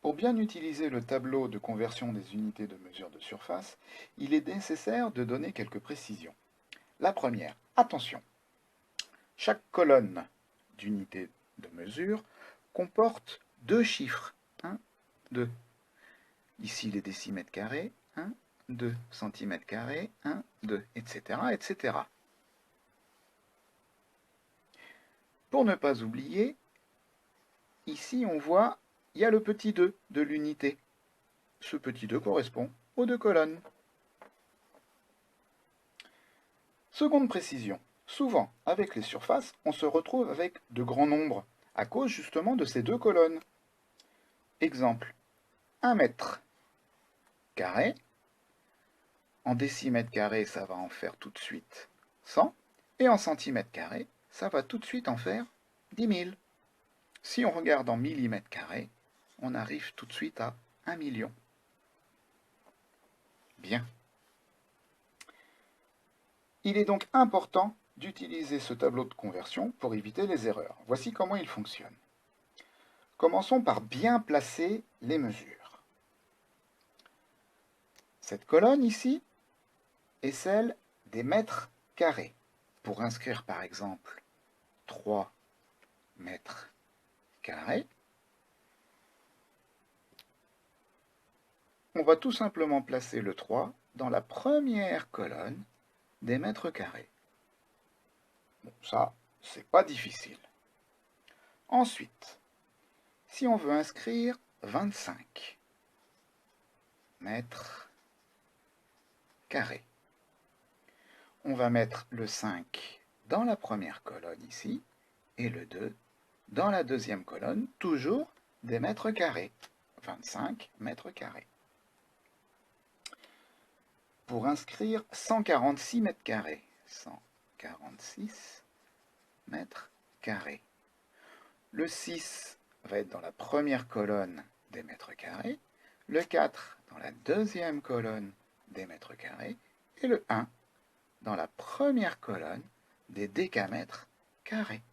Pour bien utiliser le tableau de conversion des unités de mesure de surface, il est nécessaire de donner quelques précisions. La première, attention, chaque colonne d'unité de mesure comporte deux chiffres, 1, 2. Ici les décimètres carrés, 1, 2 centimètres carrés, 1, 2, etc., etc. Pour ne pas oublier, ici on voit, il y a le petit 2 de l'unité. Ce petit 2 correspond aux deux colonnes. Seconde précision, souvent avec les surfaces, on se retrouve avec de grands nombres, à cause justement de ces deux colonnes. Exemple, 1 mètre carré, en décimètres carrés, ça va en faire tout de suite 100, et en centimètres carrés, ça va tout de suite en faire 10 000. Si on regarde en millimètres carrés, on arrive tout de suite à 1 million. Bien. Il est donc important d'utiliser ce tableau de conversion pour éviter les erreurs. Voici comment il fonctionne. Commençons par bien placer les mesures. Cette colonne ici est celle des mètres carrés. Pour inscrire par exemple 3 mètres carrés, on va tout simplement placer le 3 dans la première colonne des mètres carrés. Bon, ça, c'est pas difficile. Ensuite, si on veut inscrire 25 mètres carrés, on va mettre le 5 dans la première colonne ici, et le 2 dans la deuxième colonne, toujours des mètres carrés. 25 mètres carrés. Pour inscrire 146 mètres carrés, 146 mètres carrés. Le 6 va être dans la première colonne des mètres carrés, le 4 dans la deuxième colonne des mètres carrés, et le 1 dans la première colonne des décamètres carrés.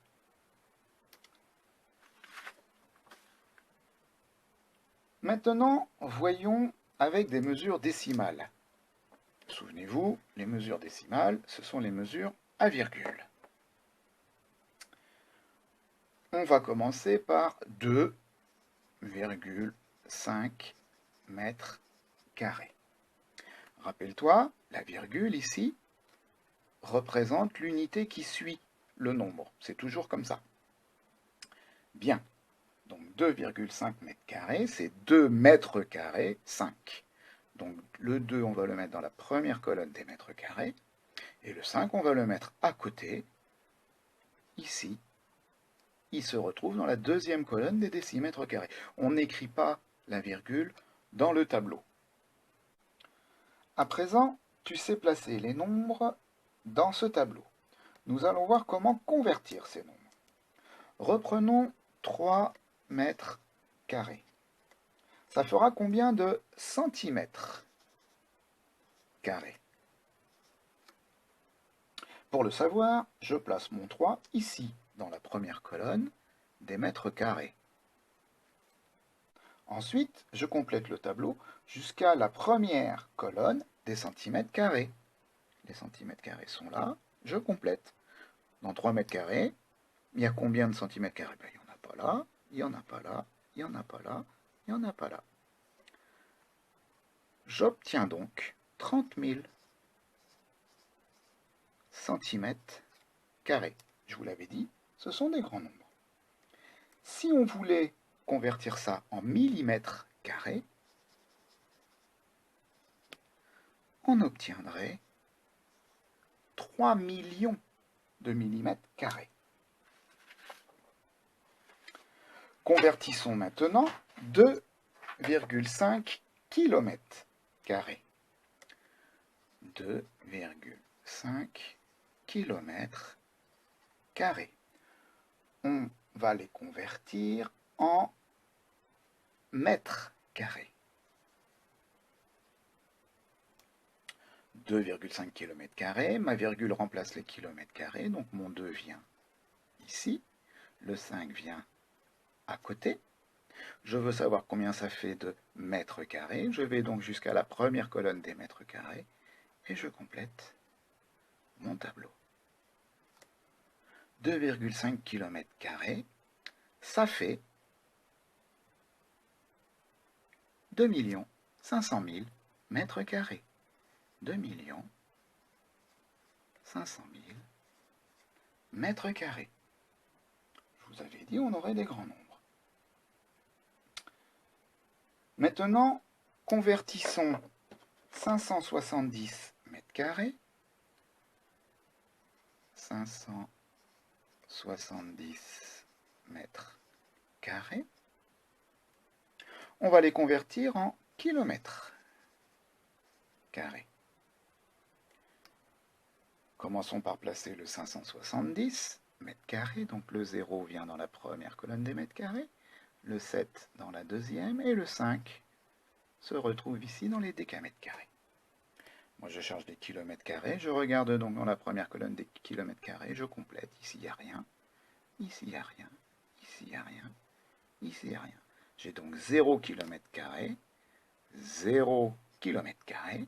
Maintenant, voyons avec des mesures décimales. Souvenez-vous, les mesures décimales, ce sont les mesures à virgule. On va commencer par 2,5 mètres carrés. Rappelle-toi, la virgule ici représente l'unité qui suit le nombre. C'est toujours comme ça. Bien. Donc 2,5 mètres carrés, c'est 2 mètres carrés, 5. Donc le 2, on va le mettre dans la première colonne des mètres carrés, et le 5, on va le mettre à côté, ici. Il se retrouve dans la deuxième colonne des décimètres carrés. On n'écrit pas la virgule dans le tableau. À présent, tu sais placer les nombres dans ce tableau. Nous allons voir comment convertir ces nombres. Reprenons 3 mètres carrés. Ça fera combien de centimètres carrés? Pour le savoir, je place mon 3 ici, dans la première colonne des mètres carrés. Ensuite, je complète le tableau jusqu'à la première colonne des centimètres carrés. Les centimètres carrés sont là, je complète. Dans 3 mètres carrés, il y a combien de centimètres carrés? Il n'y en a pas là, il n'y en a pas là, il n'y en a pas là, il n'y en a pas là. J'obtiens donc 30 000 centimètres carrés. Je vous l'avais dit, ce sont des grands nombres. Si on voulait convertir ça en millimètres carrés, on obtiendrait 3 millions de millimètres carrés. Convertissons maintenant 2,5 km carrés. 2,5 km carrés. On va les convertir en mètres carrés. 2,5 km carrés, ma virgule remplace les kilomètres carrés, donc mon 2 vient ici, le 5 vient à côté. Je veux savoir combien ça fait de mètres carrés. Je vais donc jusqu'à la première colonne des mètres carrés et je complète mon tableau. 2,5 km², ça fait 2 500 000 mètres carrés. 2 500 000 mètres carrés. Je vous avais dit, on aurait des grands nombres. Maintenant, convertissons 570 mètres carrés. 570 mètres carrés. On va les convertir en kilomètres carrés. Commençons par placer le 570 mètres carrés, donc le 0 vient dans la première colonne des mètres carrés, le 7 dans la deuxième, et le 5 se retrouve ici dans les décamètres carrés. Moi je cherche des kilomètres carrés, je regarde donc dans la première colonne des kilomètres carrés, je complète, ici il n'y a rien, ici il n'y a rien, ici il n'y a rien, ici il n'y a rien. J'ai donc 0 km², 0 km²,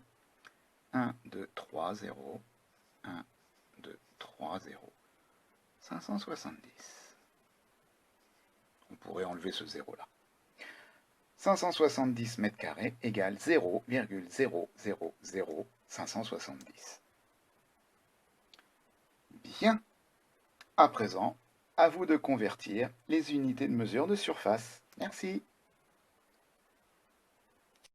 1, 2, 3, 0, 1, 2, 3, 0, 570. On pourrait enlever ce 0 là. 570 mètres carrés égale 0,000570. Bien. À présent, à vous de convertir les unités de mesure de surface. Merci.